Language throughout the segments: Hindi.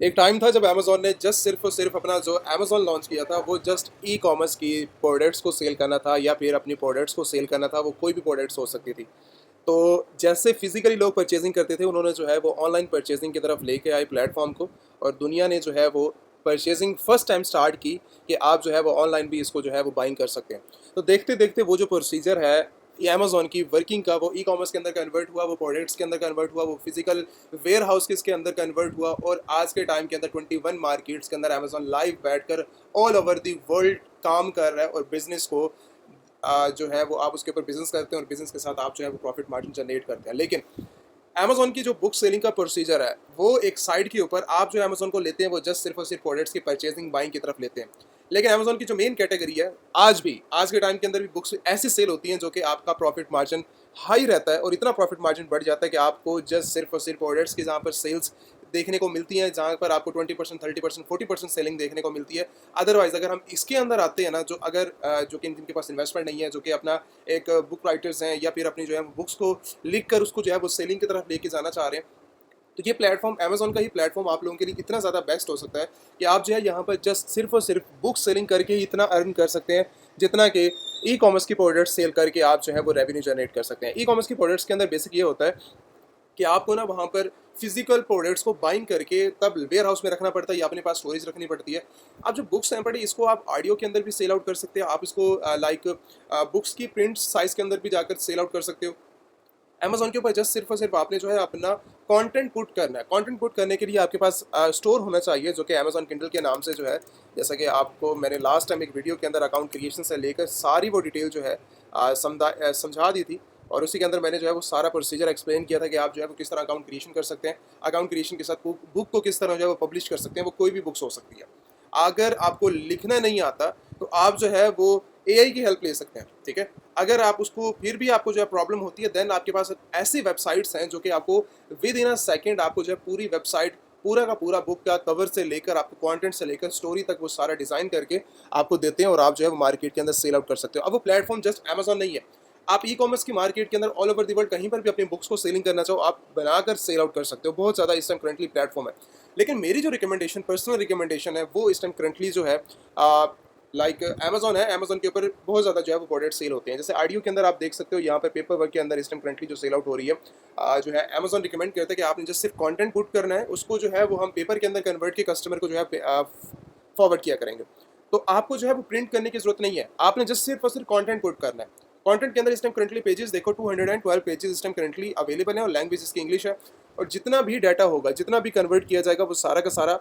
एक टाइम था जब अमेज़न ने जस्ट सिर्फ़ और सिर्फ़ अपना जो अमेज़न लॉन्च किया था, वो जस्ट ई-कॉमर्स की प्रोडक्ट्स को सेल करना था या फिर अपनी प्रोडक्ट्स को सेल करना था, वो कोई भी प्रोडक्ट्स हो सकती थी। तो जैसे फ़िज़िकली लोग परचेज़िंग करते थे, उन्होंने जो है वो ऑनलाइन परचेज़िंग की तरफ लेके आए प्लेटफ़ॉर्म को और दुनिया ने जो है वो परचेज़िंग फर्स्ट टाइम स्टार्ट की कि आप जो है वो ऑनलाइन भी इसको जो है वो बाइंग कर सकते हैं। तो देखते-देखते वो जो प्रोसीजर है, ये अमेज़न की वर्किंग का वो ई-कॉमर्स के अंदर कन्वर्ट हुआ, वो प्रोडक्ट्स के अंदर कन्वर्ट हुआ, वो फ़िज़िकल वेयरहाउसेज़ के अंदर कन्वर्ट हुआ और आज के टाइम के अंदर 21 मार्केट्स के अंदर अमेज़न लाइव बैठकर ऑल ओवर द वर्ल्ड काम कर रहा है और बिज़नेस को जो है वो आप उसके ऊपर बिज़नेस करते हैं और बिज़नेस के साथ आप जो है वो प्रॉफिट मार्जिन जनरेट करते हैं। लेकिन अमेज़न की जो बुक सेलिंग का प्रोसीजर है, वो एक साइड के ऊपर आप जो अमेज़न को लेते हैं, वो जस्ट सिर्फ़ और सिर्फ़ प्रोडक्ट्स की परचेज़िंग, बाइंग की तरफ लेते हैं। लेकिन अमेज़न की जो मेन कैटेगरी है, आज भी, आज के टाइम के अंदर भी बुक्स ऐसी सेल होती हैं, जो कि आपका प्रॉफ़िट मार्जिन हाई रहता है और इतना प्रॉफ़िट मार्जिन बढ़ जाता है कि आपको जस्ट सिर्फ़ और सिर्फ़ प्रोडक्ट्स की जहाँ पर सेल्स देखने को मिलती हैं, जहाँ पर आपको 20%, 30%, 40% सेलिंग देखने को मिलती है। अदरवाइज़ अगर हम इसके अंदर आते हैं ना, जो अगर जो कि जिनके पास इन्वेस्टमेंट नहीं है, जो कि अपना एक बुक राइटर्स हैं या फिर अपनी जो है बुक्स को लिख कर उसको जो है वो सेलिंग की तरफ लेके जाना चाह रहे हैं, तो ये प्लेटफॉर्म अमेज़न का ही प्लेटफॉर्म आप लोगों के लिए इतना ज़्यादा बेस्ट हो सकता है कि आप जो है यहाँ पर जस्ट सिर्फ और सिर्फ बुक सेलिंग करके ही इतना अर्न कर सकते हैं, जितना कि ई कॉमर्स की प्रोडक्ट्स सेल करके आप जो है वो रेवेन्यू जनरेट कर सकते हैं। ई कॉमर्स की प्रोडक्ट्स के अंदर बेसिक ये होता है कि आपको ना वहाँ पर फिजिकल प्रोडक्ट्स को बाइंग करके तब वेयर हाउस में रखना पड़ता है या अपने पास स्टोरेज रखनी पड़ती है। आप जो बुक्स हैं पढ़े, इसको आप ऑडियो के अंदर भी सेल आउट कर सकते हैं, आप इसको लाइक बुक्स की प्रिंट साइज के अंदर भी जाकर सेल आउट कर सकते हो। अमेज़न के ऊपर जस्ट सिर्फ और सिर्फ आपने जो है अपना कंटेंट पुट करना है। कंटेंट पुट करने के लिए आपके पास स्टोर होना चाहिए, जो कि अमेज़न किंडल के नाम से जो है, जैसा कि आपको मैंने लास्ट टाइम एक वीडियो के अंदर अकाउंट क्रिएशन से लेकर सारी वो डिटेल जो है समझा दी थी और उसी के अंदर मैंने जो है वो सारा प्रोसीजर एक्सप्लेन किया था कि आप जो है वो किस तरह अकाउंट क्रिएशन कर सकते हैं। अकाउंट क्रिएशन के साथ बुक को किस तरह जो है वो पब्लिश कर सकते हैं, वो कोई भी बुक्स हो सकती है। अगर आपको लिखना नहीं आता, तो आप जो है वो एआई की हेल्प ले सकते हैं, ठीक है? अगर आप उसको फिर भी आपको जो है प्रॉब्लम होती है, देन आपके पास ऐसी वेबसाइट्स हैं जो कि आपको विद इन अ सेकंड आपको जो है पूरी वेबसाइट, पूरा का पूरा बुक का कवर से लेकर आपको कंटेंट से लेकर स्टोरी तक वो सारा डिज़ाइन करके आपको देते हैं और आप जो है वो मार्केट के अंदर सेल आउट कर सकते हो। अब वो प्लेटफॉर्म जस्ट अमेज़न नहीं है। आप ई-कॉमर्स की मार्केट के अंदर ऑल ओवर द वर्ल्ड कहीं पर भी अपनी बुक्स को सेलिंग करना चाहो, आप बनाकर सेल आउट कर सकते हो। बहुत ज़्यादा इस टाइम करंटली प्लेटफॉर्म है। लेकिन मेरी जो रिकमेंडेशन, पर्सनल रिकमेंडेशन है, वो इस टाइम करंटली जो है लाइक अमेज़न है। अमेज़न के ऊपर बहुत ज़्यादा जो है वो प्रोडक्ट सेल होते हैं। जैसे ऑडियो के अंदर आप देख सकते हो, यहाँ पे पेपर वर्क के अंदर इस टाइम करंटली जो सेल आउट हो रही है, जो है अमेज़न रिकमेंड करता है कि आपने जस्ट सिर्फ कंटेंट पुट करना है, उसको जो है वो हम पेपर के अंदर कन्वर्ट के कस्टमर को जो है फॉरवर्ड किया करेंगे। तो आपको जो है वो प्रिंट करने की ज़रूरत नहीं है, आपने जस्ट सिर्फ और सिर्फ कंटेंट पुट करना है। कंटेंट के अंदर इस टाइम करंटली पेजेस देखो, 212 पेजेस इस टाइम करंटली अवेलेबल है और लैंग्वेज इसकी इंग्लिश है। और जितना भी डाटा होगा, जितना भी कन्वर्ट किया जाएगा, वो सारा का सारा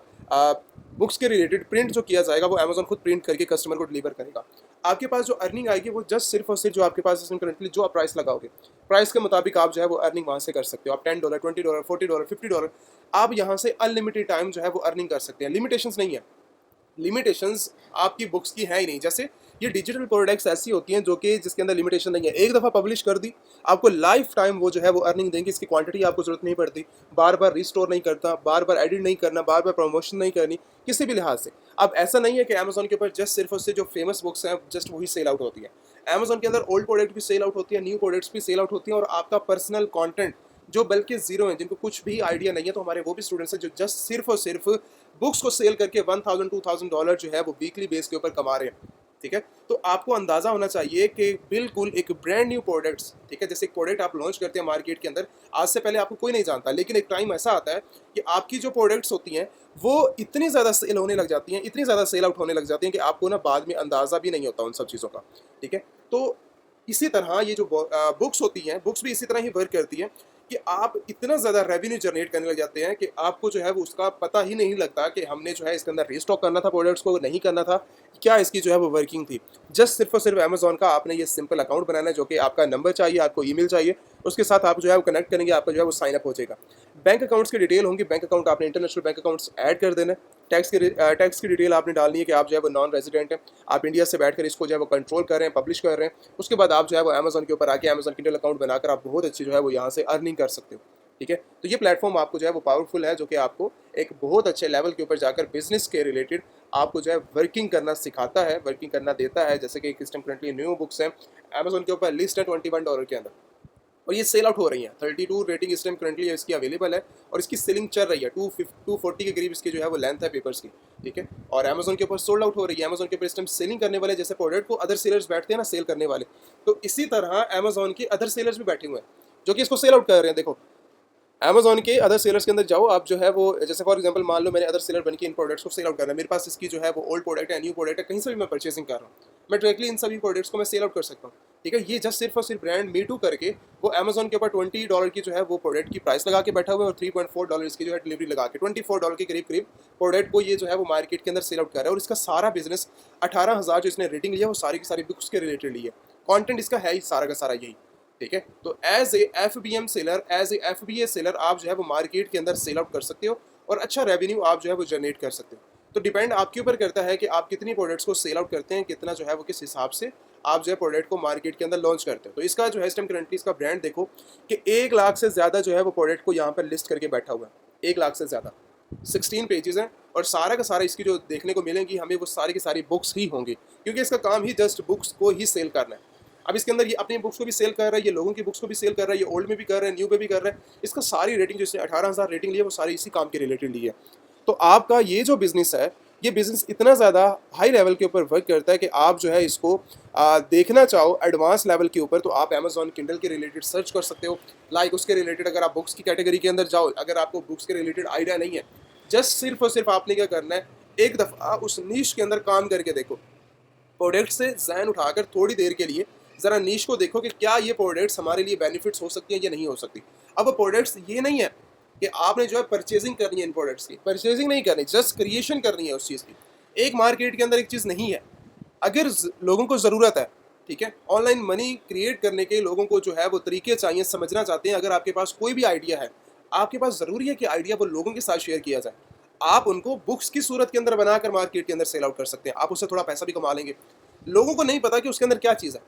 बुक्स के रिलेटेड प्रिंट जो किया जाएगा, वो अमेज़न खुद प्रिंट करके कस्टमर को डिलीवर करेगा। आपके पास जो अर्निंग आएगी, वो जस्ट सिर्फ और सिर्फ जो आपके पास इसमें करंटली जो आप प्राइस लगाओगे, प्राइस के मुताबिक आप जो है वो अर्निंग वहाँ से कर सकते हो। आप $10, $20, $40, $50 आप यहाँ से अनलिमिटेड टाइम जो है वो अर्निंग कर सकते हैं। लिमिटेशंस नहीं है। लिमिटेशंस आपकी बुक्स की है ही नहीं। जैसे ये डिजिटल प्रोडक्ट्स ऐसी होती हैं जो कि जिसके अंदर लिमिटेशन नहीं है। एक दफ़ा पब्लिश कर दी, आपको लाइफ टाइम वो जो है वो अर्निंग देंगे। इसकी क्वांटिटी आपको ज़रूरत नहीं पड़ती, बार बार रिस्टोर नहीं करता, बार बार एडिट नहीं करना, बार बार प्रमोशन नहीं करनी, किसी भी लिहाज से। अब ऐसा नहीं है कि अमेज़न के ऊपर जस्ट सिर्फ और सिर्फ जो फेमस बुक्स हैं जस्ट वही सेल आउट होती है। अमेज़न के अंदर ओल्ड प्रोडक्ट भी सेल आउट होती है, न्यू प्रोडक्ट्स भी सेल आउट होती हैं और आपका पर्सनल कंटेंट जो बल्कि ज़ीरो हैं, जिनको कुछ भी आइडिया नहीं है, तो हमारे वो भी स्टूडेंट्स हैं जो जस्ट सिर्फ और सिर्फ बुक्स को सेल करके 1000 $2000 जो है वो वीकली बेस के ऊपर कमा रहे हैं, ठीक है? तो आपको अंदाज़ा होना चाहिए कि बिल्कुल एक ब्रांड न्यू प्रोडक्ट्स, ठीक है? जैसे एक प्रोडक्ट आप लॉन्च करते हैं मार्केट के अंदर, आज से पहले आपको कोई नहीं जानता, लेकिन एक टाइम ऐसा आता है कि आपकी जो प्रोडक्ट्स होती हैं, वो इतनी ज़्यादा सेल होने लग जाती हैं, इतनी ज़्यादा सेल आउट होने लग जाती हैं कि आपको ना बाद में अंदाज़ा भी नहीं होता उन सब चीज़ों का, ठीक है? तो इसी तरह ये जो बुक्स होती हैं, बुक्स भी इसी तरह ही वर्क करती हैं कि आप इतना ज़्यादा रेवेन्यू जनरेट करने लग जाते हैं कि आपको जो है वो उसका पता ही नहीं लगता कि हमने जो है इसके अंदर रीस्टॉक करना था प्रोडक्ट्स को, नहीं करना था, क्या इसकी जो है वो वर्किंग थी। जस्ट सिर्फ और सिर्फ अमेज़न का आपने ये सिंपल अकाउंट बनाना है, जो कि आपका नंबर चाहिए, आपको ईमेल चाहिए, उसके साथ आप जो है वो कनेक्ट करेंगे, आपका जो है वो साइन अप हो जाएगा। बैंक अकाउंट्स की डिटेल होंगी, बैंक अकाउंट आपने इंटरनेशनल बैंक अकाउंट्स ऐड कर देना है। टैक्स की डिटेल आपने डालनी है कि आप जो है वो नॉन रेजिडेंट हैं, आप इंडिया से बैठकर इसको जो है वो कंट्रोल कर रहे हैं, पब्लिश कर रहे हैं। उसके बाद आप जो है वो अमेज़न के ऊपर आके अमेज़न किंडल अकाउंट बनाकर आप बहुत अच्छी जो है वो यहाँ से अर्निंग कर सकते हो, ठीक है? तो ये प्लेटफॉर्म आपको जो है वो पावरफुल है, जो कि आपको एक बहुत अच्छे लेवल के ऊपर जाकर बिजनेस के रिलेटेड आपको जो है वर्किंग करना सिखाता है, वर्किंग करना देता है। जैसे कि किस टाइम करंटली न्यू बुक्स हैं अमेज़न के ऊपर लिस्ट है $21 के अंदर। और ये सेल आउट हो रही है। 32 रेटिंग इस टाइम करंटली इसकी अवेलेबल है और इसकी सेलिंग चल रही है। 240 के करीब इसकी जो है वो लेंथ है पेपर्स की, ठीक है। और अमेजोन के ऊपर सोल्ड आउट हो रही है। अमेजोन के ऊपर इस टाइम सेलिंग करने वाले जैसे प्रोडक्ट को अदर सेलर्स बैठते हैं ना सेल करने वाले, तो इसी तरह अमेजोन के अदर सेलर्स भी बैठे हुए हैं जो कि इसको सेल आउट कर रहे हैं। देखो अमेजोन के अदर सेलर्स के अंदर जाओ आप, जो है वो जैसे फॉर एग्जांपल मान लो मैंने अदर सेलर बन के इन प्रोडक्ट्स को सेल आउट करना है, मेरे पास इसकी जो है वो ओल्ड प्रोडक्ट है, न्यू प्रोडक्ट है, कहीं से भी मैं परचेसिंग कर रहा हूँ, मैं डायरेक्टली इन सभी प्रोडक्ट्स को मैं सेल आउट कर सकता हूँ, ठीक है। ये जस्ट सिर्फ और सिर्फ ब्रांड मी टू करके वो अमेजोन के ऊपर $20 की जो है वो प्रोडक्ट की प्राइस लगा के बैठा हुआ है और $3.4 की जो है डिलीवरी लगा के $24 के करीब करीब प्रोडक्ट को ये जो है वो मार्केट के अंदर सेल आउट कर रहा है। और इसका सारा बिजनेस 18,000 जो इसने रेटिंग लिया वो सारी की सारी बुक्स के रिलेटेड ली है। कॉन्टेंट इसका है ही सारा का सारा यही, ठीक है। तो as a FBM seller, as a FBA seller आप जो है वो मार्केट के अंदर सेल आउट कर सकते हो और अच्छा रेवेन्यू आप जो है वो जनरेट कर सकते हो। तो डिपेंड आपके ऊपर करता है कि आप कितनी प्रोडक्ट्स को सेल आउट करते हैं, कितना जो है वो किस हिसाब से आप जो है प्रोडक्ट को मार्केट के अंदर लॉन्च करते हो। तो इसका जो है इस टाइम करंटली इसका ब्रांड देखो कि 1 लाख से ज़्यादा जो है वो प्रोडक्ट को यहाँ पर लिस्ट करके बैठा हुआ है। 1 लाख से ज़्यादा 16 पेजेस हैं और सारा का सारा इसकी जो देखने को मिलेंगी हमें वो सारी की सारी बुक्स ही होंगी, क्योंकि इसका काम ही जस्ट बुक्स को ही सेल करना है। अब इसके अंदर ये अपनी बुक्स को भी सेल कर रहा है, ये लोगों की बुक्स को भी सेल कर रहा है, ये ओल्ड में भी कर रहा है, न्यू में भी कर रहा है। इसका सारी रेटिंग जो इसने 18,000 रेटिंग ली है वो सारी इसी काम के रिलेटेड ली है। तो आपका ये जो बिजनेस है, ये बिजनेस इतना ज़्यादा हाई लेवल के ऊपर वर्क करता है कि आप जो है इसको देखना चाहो एडवांस लेवल के ऊपर तो आप अमेजॉन किंडल के रिलेटेड सर्च कर सकते हो। लाइक उसके रिलेटेड अगर आप बुक्स की कैटेगरी के अंदर जाओ, अगर आपको बुक्स के रिलेटेड आइडिया नहीं है, जस्ट सिर्फ और सिर्फ आपने क्या करना है, एक दफ़ा उस नीश के अंदर काम करके देखो। प्रोडक्ट से जहन उठाकर थोड़ी देर के लिए ज़रा नीश को देखो कि क्या ये प्रोडक्ट्स हमारे लिए बेनिफिट्स हो सकती हैं या नहीं हो सकती। अब वो प्रोडक्ट्स ये नहीं है कि आपने जो है परचेजिंग करनी है इन प्रोडक्ट्स की, परचेजिंग नहीं करनी, जस्ट क्रिएशन करनी है उस चीज़ की। एक मार्केट के अंदर एक चीज़ नहीं है, अगर लोगों को ज़रूरत है, ठीक है, ऑनलाइन मनी क्रिएट करने के लोगों को जो है वो तरीके चाहिए, समझना चाहते हैं, अगर आपके पास कोई भी आइडिया है, आपके पास ज़रूरी है कि आइडिया वो लोगों के साथ शेयर किया जाए। आप उनको बुक्स की सूरत के अंदर बनाकर मार्केट के अंदर सेल आउट कर सकते हैं, आप उससे थोड़ा पैसा भी कमा लेंगे। लोगों को नहीं पता कि उसके अंदर क्या चीज़ है,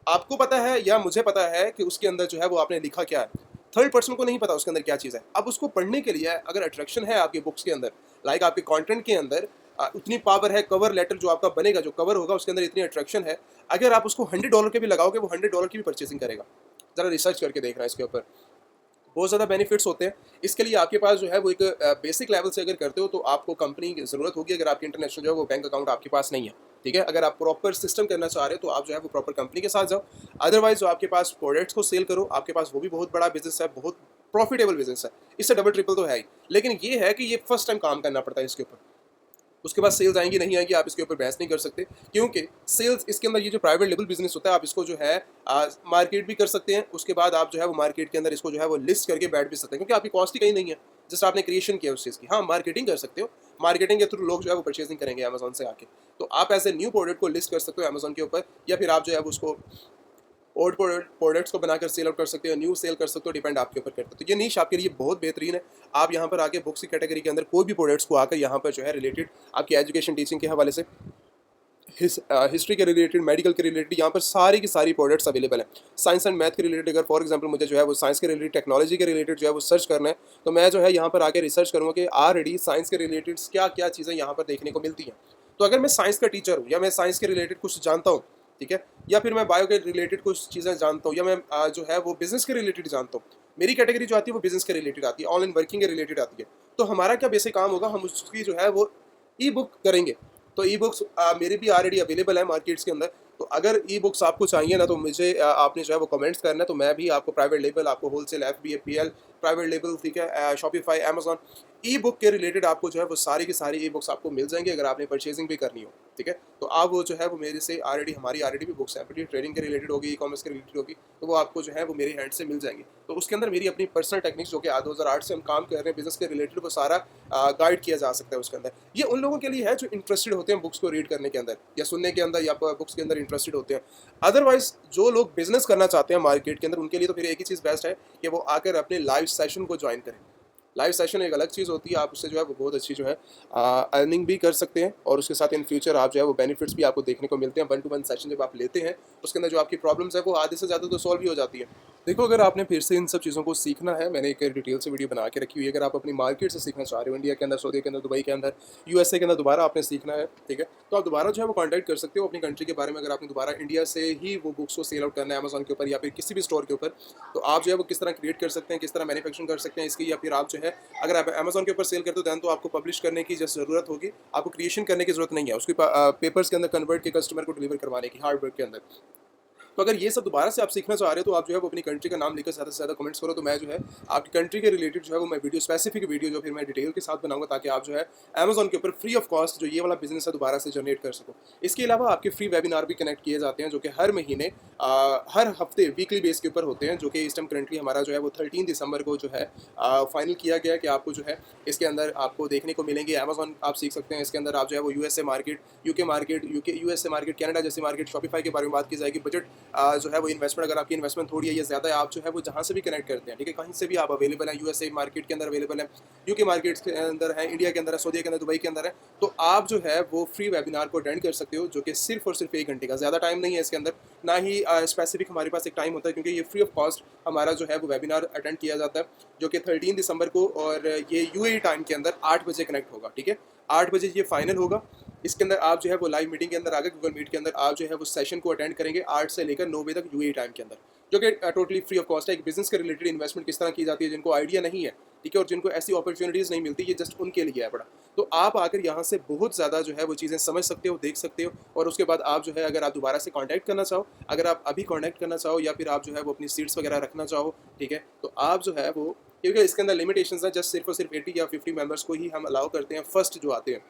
आपको पता है या मुझे पता है कि उसके अंदर जो है वो आपने लिखा क्या है, थर्ड पर्सन को नहीं पता उसके अंदर क्या चीज़ है। अब उसको पढ़ने के लिए अगर अट्रैक्शन है आपकी बुक्स के अंदर, लाइक आपके कंटेंट के अंदर उतनी पावर है, कवर लेटर जो आपका बनेगा, जो कवर होगा उसके अंदर इतनी अट्रैक्शन है, अगर आप उसको $100 के भी लगाओगे वो $100 की भी परचेसिंग करेगा। ज़रा रिसर्च करके देखना है इसके ऊपर, बहुत ज़्यादा बेनिफिट्स होते हैं। इसके लिए आपके पास जो है वो एक बेसिक लेवल से अगर करते हो तो आपको कंपनी की ज़रूरत होगी, अगर आपकी इंटरनेशनल जो है वो बैंक अकाउंट आपके पास नहीं है, ठीक है। अगर आप प्रॉपर सिस्टम करना चाह रहे हो तो आप जो है वो प्रॉपर कंपनी के साथ जाओ। अदरवाइज जो आपके पास प्रोडक्ट्स को सेल करो, आपके पास वो भी बहुत बड़ा बिजनेस है, बहुत प्रॉफिटेबल बिजनेस है, इससे डबल ट्रिपल तो है ही। लेकिन ये है कि ये फर्स्ट टाइम काम करना पड़ता है इसके ऊपर, उसके बाद सेल्स आएंगी नहीं आएंगी आप इसके ऊपर बहस नहीं कर सकते, क्योंकि सेल्स इसके अंदर ये जो प्राइवेट लेवल बिजनेस होता है आप इसको जो है मार्केट भी कर सकते हैं, उसके बाद आप जो है वो मार्केट के अंदर इसको जो है वो लिस्ट करके बैठ भी सकते हैं, क्योंकि आपकी कॉस्ट ही कहीं नहीं है, जस्ट आपने क्रिएशन किया उस चीज़ की। हाँ, मार्केटिंग कर सकते हो, मार्केटिंग के थ्रू लोग जो है वो परचेजिंग करेंगे अमेजोन से आके, तो आप ऐसे न्यू प्रोडक्ट को लिस्ट कर सकते हो अमेजोन के ऊपर, या फिर आप जो है उसको ओल्ड प्रोडक्ट्स को बनाकर सेल आउट कर सकते हो, न्यू सेल कर सकते हो, डिपेंड आपके ऊपर करता है। तो ये नीश आपके लिए बहुत बेहतरीन है। आप यहाँ पर आके बुक्स की कैटेगरी के अंदर कोई भी प्रोडक्ट्स को आकर यहाँ पर जो है रिलेटेड आपकी एजुकेशन टीचिंग के हवाले से, हिस्ट्री के रिलेटेड, मेडिकल के रिलेटेड, यहाँ पर सारी की सारी प्रोडक्ट्स अवेलेबल हैं। साइंस एंड मैथ के रिलेटेड अगर फॉर एग्जांपल मुझे जो है वो साइंस के रिलेटेड, टेक्नोलॉजी के रिलेटेड जो है वो सर्च करना है, तो मैं जो है यहाँ पर आके रिसर्च करूँगा कि ऑलरेडी साइंस के रिलेटेड क्या क्या चीज़ें यहाँ पर देखने को मिलती हैं। तो अगर मैं साइंस का टीचर हूँ या मैं साइंस के रिलेटेड कुछ जानता हूँ, ठीक है, या फिर मैं बायो के रिलेटेड कुछ चीज़ें जानता हूँ, या मैं जो है वो बिज़नेस के रिलेटेड जानता हूँ, मेरी कैटेगरी जो आती है वो बिज़नेस के रिलेटेड आती है, ऑनलाइन वर्किंग के रिलेटेड आती है, तो हमारा क्या बेसिक काम होगा, हम उसकी जो है वो ई बुक करेंगे। तो ई बुक्स मेरी भी ऑलरेडी अवेलेबल है मार्केट्स के अंदर, तो अगर ई बुक्स आपको चाहिए ना तो मुझे आपने जो है वो कमेंट्स करना है, तो मैं भी आपको प्राइवेट लेबल, आपको wholesale, FBA, PL private label, ठीक है, शॉपिफाई, अमेजॉन, ई बुक के रिलेटेड आपको जो है वो सारी की सारी ई बुक्स आपको मिल जाएंगे अगर आपने परचेजिंग भी करनी हो, ठीक है। तो आप वो जो है वो मेरे से हमारी ऑलरेडी भी बुक्स हैं, ट्रेडिंग के रिलेटेड होगी, ई कॉमर्स के रिलेटेड होगी, तो वो आपको जो है वो मेरे हैंड से मिल जाएंगी। तो उसके अंदर मेरी अपनी पर्सनल टेक्निक्स जो कि 2008 से हम काम कर रहे हैं बिजनेस के रिलेटेड, वो सारा गाइड किया जा सकता है उसके अंदर। ये उन लोगों के लिए है जो इंटरेस्टेड होते हैं बुक्स को रीड करने के अंदर या सुनने के अंदर, या बुक्स के अंदर इंटरेस्टेड होते हैं। अदरवाइज जो लोग बिजनेस करना चाहते हैं मार्केट के अंदर, उनके लिए तो फिर एक ही चीज़ बेस्ट है कि वो आकर अपने लाइव सेशन को ज्वाइन करें। लाइव सेशन एक अलग चीज़ होती है, आप उससे जो है वो बहुत अच्छी जो है अर्निंग भी कर सकते हैं, और उसके साथ इन फ्यूचर आप जो है वो बेनिफिट्स भी आपको देखने को मिलते हैं। 1-to-1 सेशन जब आप लेते हैं उसके अंदर जो आपकी प्रॉब्लम्स है वो आधे से ज़्यादा तो सॉल्व भी हो जाती है। देखो, अगर आपने फिर से इन सब चीज़ों को सीखना है, मैंने एक डिटेल से वीडियो बना के रखी हुई है। अगर आप अपनी मार्केट से सीखना चाह रहे हो, इंडिया के अंदर, सऊदी के अंदर, दुबई के अंदर, यूएसए के अंदर दोबारा आपने सीखना है, ठीक है? तो आप दोबारा जो है वो कॉन्टैक्ट कर सकते हो अपनी कंट्री के बारे में। अगर आपने दोबारा इंडिया से ही वो बुक्स को सेल आउट करना है अमेज़न के ऊपर या फिर किसी भी स्टोर के ऊपर, तो आप जो है वो किस तरह क्रिएट कर सकते हैं, किस तरह मैन्युफैक्चरिंग कर सकते हैं इसकी, या फिर आप जो है अगर आप अमेज़न के ऊपर सेल करते हो दैन तो आपको पब्लिश करने की जस्ट ज़रूरत होगी, आपको क्रिएशन करने की ज़रूरत नहीं है, उसकी पेपर्स के अंदर कन्वर्ट के कस्टमर को डिलीवर करवाने की, हार्ड वर्क के अंदर। तो अगर ये सब दोबारा से आप सीखना चाह रहे हो तो आप जो है वो अपनी कंट्री का नाम लिखकर ज़्यादा से ज़्यादा कमेंट्स करो, तो मैं जो है आपकी कंट्री के रिलेटेड जो है वो मैं वीडियो, स्पेसिफिक वीडियो जो फिर मैं डिटेल के साथ बनाऊंगा, ताकि आप जो है अमेज़न के ऊपर फ्री ऑफ कॉस्ट जो ये वाला बिजनेस है दोबारा से जनरेट कर सको। इसके अलावा आपके फ्री वेबिनार भी कनेक्ट किए जाते हैं जो कि हर महीने हर हफ्ते वीकली बेस के ऊपर होते हैं, जो कि इस टाइम करंटली हमारा जो है वो 13 दिसंबर को जो है फाइनल किया गया कि आपको जो है इसके अंदर आपको देखने को मिलेंगे। अमेज़न आप सीख सकते हैं, इसके अंदर आप जो है वो USA market, UK market, USA market, Canada जैसी मार्केट, शॉपिफाई के बारे में बात की जाएगी। बजट जो है वो इन्वेस्टमेंट, अगर आपकी इन्वेस्टमेंट थोड़ी है या ज़्यादा है, आप जो है वो जहाँ से भी कनेक्ट करते हैं, ठीक है, कहीं से भी आप अवेलेबल हैं, यूएसए मार्केट के अंदर अवेलेबल है, यूके मार्केट के अंदर है, इंडिया के अंदर है, सऊदी के अंदर, दुबई के अंदर है, तो आप जो है वो फ्री वेबिनार को अटेंड कर सकते हो, जो कि सिर्फ और सिर्फ 1 घंटे का, ज़्यादा टाइम नहीं है इसके अंदर, ना ही स्पेसिफिक हमारे पास एक टाइम होता है, क्योंकि ये फ्री ऑफ कॉस्ट हमारा जो है वो वेबिनार अटेंड किया जाता है, जो कि 13 दिसंबर को, और ये यूएई टाइम के अंदर 8 बजे कनेक्ट होगा, ठीक है, 8 बजे ये फाइनल होगा। इसके अंदर आप जो है वो लाइव मीटिंग के अंदर आगे गूगल मीट के अंदर आप जो है वो सेशन को अटेंड करेंगे 8 से लेकर 9 बजे तक यूएई टाइम के अंदर, जो कि टोटली फ्री ऑफ कॉस्ट है। एक बिजनेस के रिलेटेड इन्वेस्टमेंट किस तरह की जाती है, जिनको आइडिया नहीं है, ठीक है, और जिनको ऐसी अपॉर्चुनिटीज़ नहीं मिलती, ये जस्ट उनके लिए है बड़ा। तो आप आकर यहाँ से बहुत ज़्यादा जो है वो चीज़ें समझ सकते हो, देख सकते हो, और उसके बाद आप जो है अगर आप दोबारा से कॉन्टैक्ट करना चाहो, अगर आप अभी कॉन्टैक्ट करना चाहो, या फिर आप जो है वो अपनी सीट्स वगैरह रखना चाहो, ठीक है, तो आप जो है वो, क्योंकि इसके अंदर लिमिटेशंस हैं, जस्ट सिर्फ और सिर्फ 80 या 50 मेंबर्स को ही हम अलाउ करते हैं फर्स्ट जो आते हैं,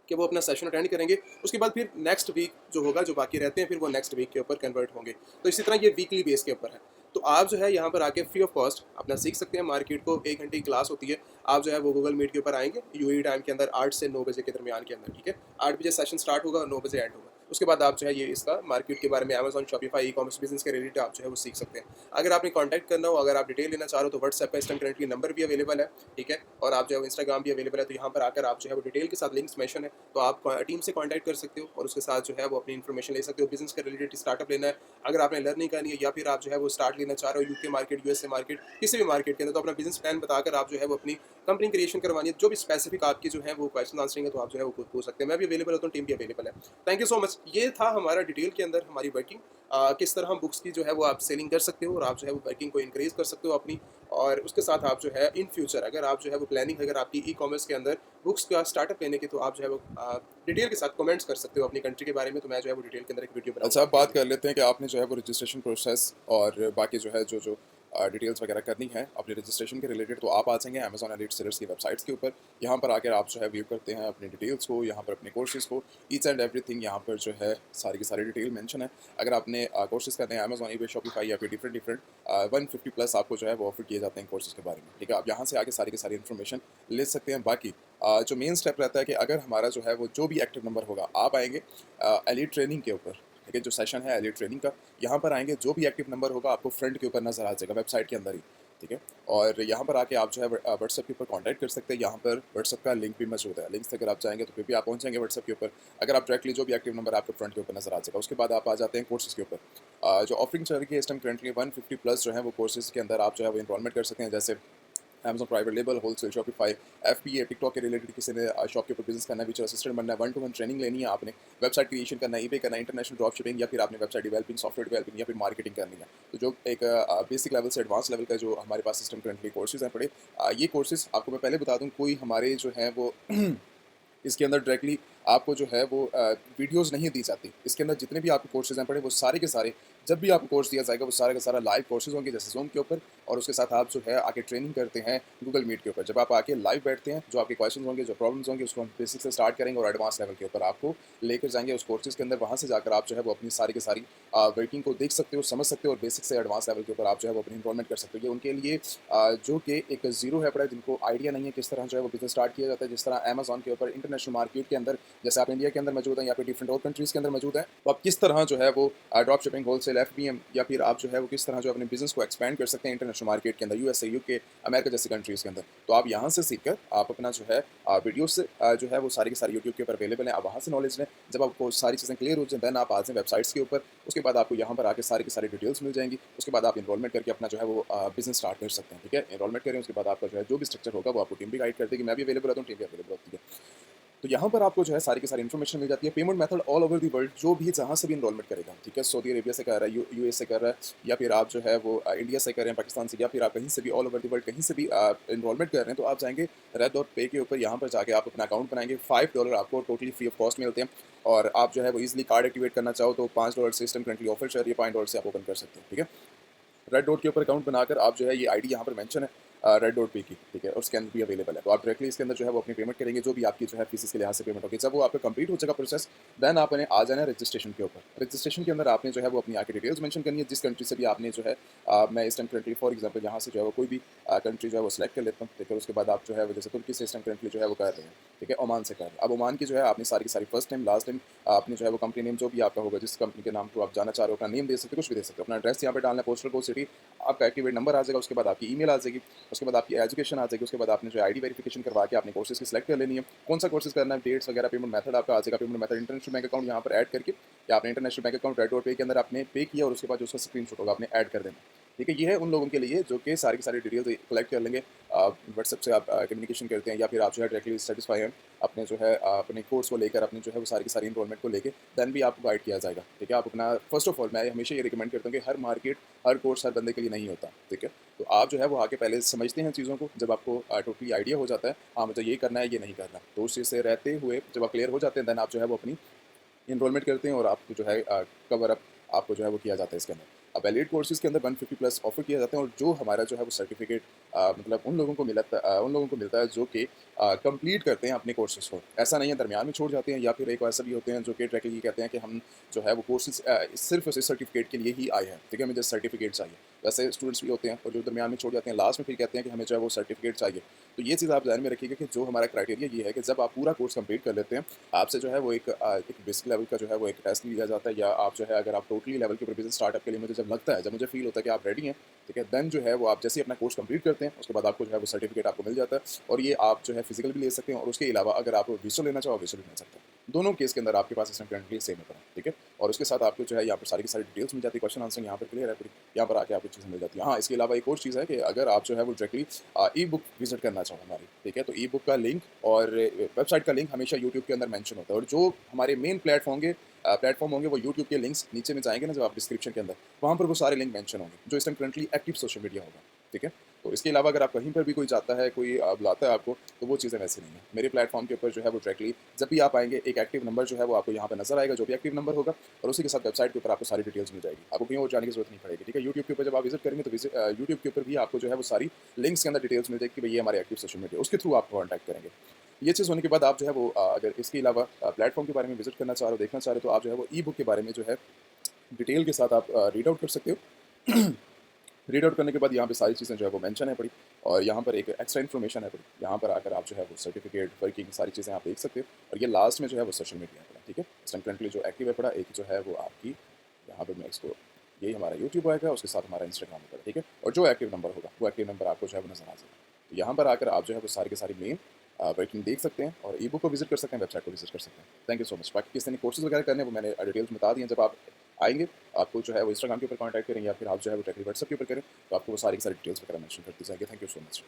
कि वो अपना सेशन अटेंड करेंगे। उसके बाद फिर नेक्स्ट वीक जो होगा, जो बाकी रहते हैं, फिर वो नेक्स्ट वीक के ऊपर कन्वर्ट होंगे। तो इसी तरह ये वीकली बेस के ऊपर है। तो आप जो है यहाँ पर आके फ्री ऑफ कॉस्ट अपना सीख सकते हैं मार्केट को। 1 घंटे की क्लास होती है, आप जो है वो गूगल मीट के ऊपर आएंगे यूएई टाइम के अंदर 8 से 9 बजे के दरमियान के अंदर, ठीक है, 8 बजे सेशन स्टार्ट होगा, 9 बजे एंड होगा। उसके बाद आप जो है ये इसका मार्केट के बारे में, Amazon, Shopify, e commerce business के रिलेटेड आप जो है वो सीख सकते हैं। अगर आपने कॉन्टैक्ट करना हो, अगर आप डिटेल लेना चाह रहे हो, तो व्हाट्सएप का इस टाइम करंटली नंबर भी अवेलेबल है, ठीक है, और आप जो है इंस्टाग्राम भी अवेलेबल है। तो यहाँ पर आकर आप जो है वो डिटेल के साथ लिंक्स मेंशन है, तो आप टीम से कॉन्टैक्ट कर सकते हो और उसके साथ जो है वो अपनी इन्फॉर्मेशन ले सकते हो। बिजनेस के रिलेटेड स्टार्टअप लेना है, अगर आपने लर्निंग करनी है, या फिर आप जो है वो स्टार्ट लेना चाह रहे हो यूके मार्केट, यूएसए मार्केट, किसी भी मार्केट के अंदर, तो अपना बिजनेस प्लान बताकर आप जो है वो अपनी कंपनी क्रिएशन करवानी है, जो भी स्पेसिफिक आपकी जो है वो क्वेश्चन आंसरिंग है, तो आप जो है वो पूछ सकते हैं। मैं भी अवेलेबल होता हूँ, टीम भी अवेलेबल है। Thank you so much. ये था हमारा डिटेल के अंदर हमारी वर्किंग, किस तरह हम बुक्स की जो है वो आप सेलिंग कर सकते हो, और आप जो है वो वर्किंग को इंक्रीज कर सकते हो अपनी, और उसके साथ आप जो है इन फ्यूचर अगर आप जो है वो प्लानिंग, अगर आपकी ई कॉमर्स के अंदर बुक्स का स्टार्टअप लेने की, तो आप जो है वो डिटेल के साथ कमेंट्स कर सकते हो अपनी कंट्री के बारे में। तो मैं जो है वो डिटेल के अंदर एक वीडियो अच्छा, अब बात बनाऊंगा। कर लेते हैं कि आपने जो है वो रजिस्ट्रेशन प्रोसेस और बाकी जो है जो डिटेल्स वगैरह करनी है अपने रजिस्ट्रेशन के रिलेटेड, तो आप आ जाएंगे अमेजॉन एलीट सेलर्स की वेबसाइट्स के ऊपर। यहाँ पर आकर आप जो है व्यू करते हैं अपनी डिटेल्स को, यहाँ पर अपने कोर्सेज़ को, ईच एंड एवरीथिंग यहाँ पर जो है सारी की सारी डिटेल मेंशन है। अगर आपने कोर्सेज़ करते हैं अमेजॉन, ईबे, शॉपिफाई या फिर डिफरेंट 150+ आपको जो है वो ऑफर किए जाते हैं कोर्सेज़ के बारे में, ठीक है। आप यहाँ से आके सारी की सारी इन्फॉर्मेशन ले सकते हैं। बाकी जो मेन स्टेप रहता है कि अगर हमारा जो है वो जो भी एक्टिव नंबर होगा, आप आएंगे एलीट ट्रेनिंग के ऊपर, ठीक है, जो सेशन है एलीट ट्रेनिंग का, यहाँ पर आएंगे, जो भी एक्टिव नंबर होगा आपको फ्रंट के ऊपर नजर आ जाएगा वेबसाइट के अंदर ही, ठीक है। और यहाँ पर आके आप जो है व्हाट्सएप के ऊपर कांटेक्ट कर सकते हैं। यहाँ पर व्हाट्सएप का लिंक भी मौजूद है, लिंक से अगर आप जाएंगे तो फिर भी आप पहुँच जाएंगे व्हाट्सएप के ऊपर। अगर आप डायरेक्टली जो भी एक्टिव नंबर आपको फ्रंट के ऊपर नजर आ जाएगा, उसके बाद आप आ जाते हैं कोर्सेज के ऊपर। जो ऑफरिंग चल रही है इस टाइम करंटली 150+ जो है वो कोर्सेज के अंदर आप जो है वो इनरोलमेंट कर सकते हैं, जैसे Amazon private label, wholesale, Shopify, FBA, TikTok के रिलेटेड किसी ने शॉप के ऊपर बिजनेस करना है, विचुअल असिस्टेंट बनना है, 1-to-1 ट्रेनिंग लेनी है आपने, वेबसाइट क्रिएशन करना है, ईबे करना है, इंटरनेशनल ड्रॉप शिपिंग, या फिर आपने वेबसाइट डेवलपिंग, सॉफ्टवेयर डेवलपिंग या फिर मार्केटिंग करनी है। तो जो एक बेसिक लेवल से एडवांस लेवल का जो हमारे पास सिस्टम करंटली कोर्सेज हैं पड़े, ये कोर्सेज आपको मैं पहले बता दूँ, कोई हमारे जो है वो इसके अंदर डायरेक्टली आपको जो है वो वीडियोस नहीं दी जाती। इसके अंदर जितने भी आपके कोर्सेज हैं पड़े, वो सारे के सारे, जब भी आपको कोर्स दिया जाएगा वो सारा का सारा लाइव कोर्सेज होंगे, जैसे जूम के ऊपर, और उसके साथ आप जो है आके ट्रेनिंग करते हैं गूगल मीट के ऊपर। जब आप आके लाइव बैठते हैं, जो आपके क्वेश्चन होंगे, जो प्रॉब्लम्स होंगे, उसको हम बेसिक से स्टार्ट करेंगे और एडवांस लेवल के ऊपर आपको लेकर जाएंगे उस कोर्सेज के अंदर। वहाँ से जाकर आप जो है वो अपनी सारी की सारी वर्किंग को देख सकते हो, समझ सकते हो, और बेसिक से एडवांस लेवल के ऊपर आप जो है वो अपनी इन्वॉल्वमेंट कर सकते हो। ये उनके लिए जो कि एक जीरो है पड़ा, जिनको आइडिया नहीं है किस तरह जो है वो बिजनेस स्टार्ट किया जाता है। जिस तरह अमेजॉन के ऊपर इंटरनेशनल मार्केट के अंदर, जैसे आप इंडिया के अंदर मौजूद हैं या फिर डिफरेंट और कंट्रीज़ के अंदर मौजूद हैं, तो आप किस तरह जो है वो ड्रॉप शिपिंग, होलसेल FBM या फिर आप जो है वो किस तरह जो अपने बिज़नेस को एक्सपेंड कर सकते हैं इंटरनेशनल मार्केट के अंदर, USA, UK, अमेरिका जैसी कंट्रीज़ के अंदर। तो आप यहाँ से सीखकर आप अपना जो है वीडियो से जो है वो सारी की सारी यूट्यूब के ऊपर अवेलेबल है, आप वहाँ से नॉलेज लें। जब आपको सारी चीज़ें क्लियर हो जाएँ देन आप आ जाएँ वेबसाइट्स के ऊपर, उसके बाद आपको यहाँ पर आके सारी की सारी डिटेल्स मिल जाएँगी। उसके बाद आप एनरोलमेंट करके अपना जो है वो बिज़नेस स्टार्ट कर सकते हैं, ठीक है? एनरोलमेंट करें, उसके बाद आपका जो है जो भी स्ट्रक्चर होगा वो आपको टीम भी गाइड कर देगी, मैं भी अवेलेबल रहता हूँ, टीम भी अवेलेबल होती है। तो यहाँ पर आपको जो है सारी की सारी इन्फॉर्मेशन मिल जाती है। Payment method all over the world, जो भी जहाँ से भी एनरोलमेंट करेगा, ठीक है? सऊदी अरेबिया से कर रहा है, यूएस से कर रहा है, या फिर आप जो है वो इंडिया से कर रहे हैं, पाकिस्तान से, या फिर आप कहीं से भी ऑल ओवर द वर्ल्ड कहीं से भी एनरोलमेंट कर रहे हैं, तो आप जाएंगे Red.Pay के ऊपर, यहाँ पर जाके आप अपना अकाउंट बनाएंगे। $5 आपको टोटली फ्री ऑफ कॉस्ट मिलते हैं, और आप जो है वो ईजिली कार्ड एक्टिवेट करना चाहो तो $5 सिस्टम करंटली ऑफर चल रही है, $5 से आप ओपन कर सकते हैं, ठीक है? रेड डॉट के ऊपर अकाउंट बनाकर आप जो है ये आईडी यहाँ पर मेंशन है Red.Pay की, ठीक है? और स्कैन भी अवेलेबल है, तो आप डायरेक्टली इसके अंदर जो है वो अपनी पेमेंट करेंगे, जो भी आपकी जो है फीस के लिहाज से पेमेंट होगी। जब वो आपका कंप्लीट हो जाएगा प्रोसेस, देन आपने आ जाना है रजिस्ट्रेशन के ऊपर। रजिस्ट्रेशन के अंदर आपने जो है वो अपनी आके डिटेल्स मेंशन करनी है, जिस कंट्री से भी आपने जो है मैं इस टाइम करंटली फॉर एग्जांपल यहाँ से जो है वो कोई भी कंट्री जो है वो सिलेक्ट कर लेता हूँ, ठीक है? उसके बाद आप जो है वो जैसे तुर्की से इस टाइम करंटली जो है वो कर रहे हैं, ठीक है? ओमान से कर रहे हैं। अब ओमान की जो है आपने सारी की सारी फर्स्ट टाइम, लास्ट टाइम, आपने जो है वो कंपनी नेम जो भी आपका होगा, जिस कंपनी के नाम को आप जाना चाह रहे हो, अपना नेम दे सकते हो, कुछ भी दे सकते हो, अपना एड्रेस यहाँ पे डालना है, पोस्टल कोड, सिटी, आपका एक्टिवेट नंबर आ जाएगा, उसके बाद आपकी ईमेल आ जाएगी, उसके बाद आपकी एजुकेशन आ जाएगी, उसके बाद आपने जो आईडी वेरिफिकेशन करवा के आपने कोर्सेज की सिलेक्ट कर लेनी है, कौन सा कोर्सेज करना है, डेट्स वगैरह, पेमेंट मेथड आपका आ जाएगा। Payment method international bank account यहाँ पर ऐड करके, या आपने इंटरनेशनल बैंक अकाउंट Red.Pay के अंदर आपने पे किया और उसके बाद जो उसका स्क्रीनशॉट होगा आपने ऐड कर देना, ठीक है? ये है उन लोगों के लिए जो कि सारी की सारी डिटेल्स कलेक्ट कर लेंगे, व्हाट्सएप से आप कम्युनिकेशन करते हैं, या फिर आप जो है डायरेक्टली सेटिस्फाई हैं अपने जो है अपने कोर्स को लेकर, अपने जो है वो सारी की सारी इनरोलमेंट को लेके, देन भी आपको गाइड किया जाएगा, ठीक है? आप अपना फर्स्ट ऑफ ऑल मैं हमेशा ये रिकमेंड करता हूँ कि हर मार्केट, हर कोर्स हर बंदे के लिए नहीं होता, ठीक है? तो आप जो है वो आके पहले समझते हैं चीज़ों को, जब आपको टोटली आइडिया हो जाता है, हाँ मुझे ये करना है, ये नहीं करना, तो उस चीज़ से रहते हुए जब आप क्लियर हो जाते हैं, देन आप जो है वो अपनी एनरोलमेंट करते हैं, और आपको जो है कवर अप आपको जो है वो किया जाता है इसके अंदर। अब एलिट कोर्सेज़ के अंदर 150 प्लस ऑफर किया जाता है, और जो हमारा जो है वो सर्टिफिकेट मतलब उन लोगों को मिलता है जो कि कंप्लीट करते हैं अपने कोर्सेज़ को। ऐसा नहीं है दरमियान में छोड़ जाते हैं, या फिर एक ऐसा भी होते हैं जो कि डायरेक्टली कहते हैं कि हम जो है वो कोर्सेज़ सिर्फ और सिर्फ सर्टिफिकेट के लिए ही आए हैं, ठीक है? हमें जस्ट सर्टिफिकेट चाहिए। वैसे स्टूडेंट्स भी होते हैं और जो दरमियान में छोड़ जाते हैं, लास्ट में फिर कहते हैं कि हमें जो है वो सर्टिफिकेट चाहिए। तो ये चीज़ आप ध्यान में रखिएगा कि जो हमारा क्राइटेरिया ये है कि जब आप पूरा कोर्स कंप्लीट कर लेते हैं, आपसे जो है वो एक बेसिक लेवल का जो है वो एक टेस्ट लिया जाता है, या आप जो है अगर आप टोटली लेवल के ऊपर बिजनेस स्टार्टअप के लिए मुझे जब लगता है, जब मुझे फील होता है कि आप रेडी हैं, ठीक है? देन जो है वो आप जैसे ही अपना कोर्स कंप्लीट करते हैं, उसके बाद आपको जो है वो सर्टिफिकेट आपको मिल जाता है, और ये आप जो है फिजिकल भी ले सकते हैं, और उसके अलावा अगर आप विजुअल लेना चाहो विजुअल भी ले सकते हैं। दोनों केस के अंदर आपके पास इसमें करंटली सेम है, ठीक है? और उसके साथ आपको जो है यहाँ पर सारी की सारी डिटेल्स मिल जाती है, क्वेश्चन आंसर यहाँ पर क्लियर है पूरी, यहाँ पर आके आपको चीज़ें मिल जाती है। हाँ, इसके अलावा एक और चीज़ है कि अगर आप जो है वो डायरेक्टली ई बुक विजिट करना चाहो हमारी, ठीक है? तो ई बुक का लिंक और वेबसाइट का लिंक हमेशा यूट्यूब के अंदर मेंशन होता है, और जो हमारे मेन प्लेटफॉर्म होंगे वो यूट्यूब के लिंक्स नीचे में जाएंगे ना, जब आप डिस्क्रिप्शन के अंदर, वहाँ पर वो सारे लिंक मेंशन होंगे जो इस time currently active social media होगा, ठीक है? तो इसके अलावा अगर आप कहीं पर भी कोई जाता है, कोई बुलाता है आपको, तो वो चीज़ें वैसे नहीं है। मेरे प्लेटफॉर्म के ऊपर जो है वो डायरेक्टली जब भी आप आएंगे, एक एक्टिव नंबर जो है वो आपको यहाँ पर नजर आएगा, जो भी एक्टिव नंबर होगा, और उसी के साथ वेबसाइट के ऊपर आपको सारी डिटेल्स मिल जाएगी, आपको कहीं और जाने की जरूरत नहीं पड़ेगी, ठीक है? यूट्यूब के ऊपर जब आप विजिट करेंगे तो यूट्यूब के ऊपर भी आपको जो है वो सारी लिंक्स के अंदर डिटेल्स मिल जाएगी कि भाई ये हमारे एक्टिव सोशल मीडिया, उसके थ्रू आप कॉन्टैक्ट करेंगे। ये चीज़ होने के बाद आप जो है वो अगर इसके अलावा प्लेटफॉर्म के बारे में विजिट करना चाह रहे हो, देखना चाह रहे हो, तो आप जो है वो ई बुक के बारे में जो है डिटेल के साथ आप रीड आउट कर सकते हो। रीड आउट करने के बाद यहाँ पे सारी चीज़ें जो है वो मेंशन है पड़ी, और यहाँ पर एक एक्स्ट्रा इन्फॉर्मेशन है पड़ी, यहाँ पर आकर आप जो है वो सर्टिफिकेट, वर्किंग, सारी चीज़ें आप देख सकते हो, और ये लास्ट में जो है वो सोशल मीडिया है पड़ा, ठीक है? इस टाइम करंटली जो एक्टिव है पड़ा, एक जो है वो आपकी यहाँ पर मैं इसको, यही हमारा यूट्यूब आएगा, उसके साथ हमारा इंस्टाग्राम पड़ा, ठीक है? और जो एक्टिव नंबर होगा वो एक्टिव नंबर आपको जो है वो नजर आ जाएगा। तो यहाँ पर आकर आप जो है वो सारी के सारी मेन वर्किंग देख सकते हैं, और ई बुक को विजिट कर सकते हैं, वेबसाइट को विजिट कर सकते हैं। Thank you so much. बाकी किसी ने कोर्सेज वगैरह करने हैं वो मैंने डिटेल्स बता दी हैं। जब आप आएंगे, आपको जो है वो इंस्टाग्राम के ऊपर कॉन्टैक्ट करें, या फिर आप जो है वो डायरेक्टली व्हाट्सएप के ऊपर करें, तो आपको वो सारी की सारी डिटेल्स वगैरह मेंशन कर दी जाएगी। Thank you so much.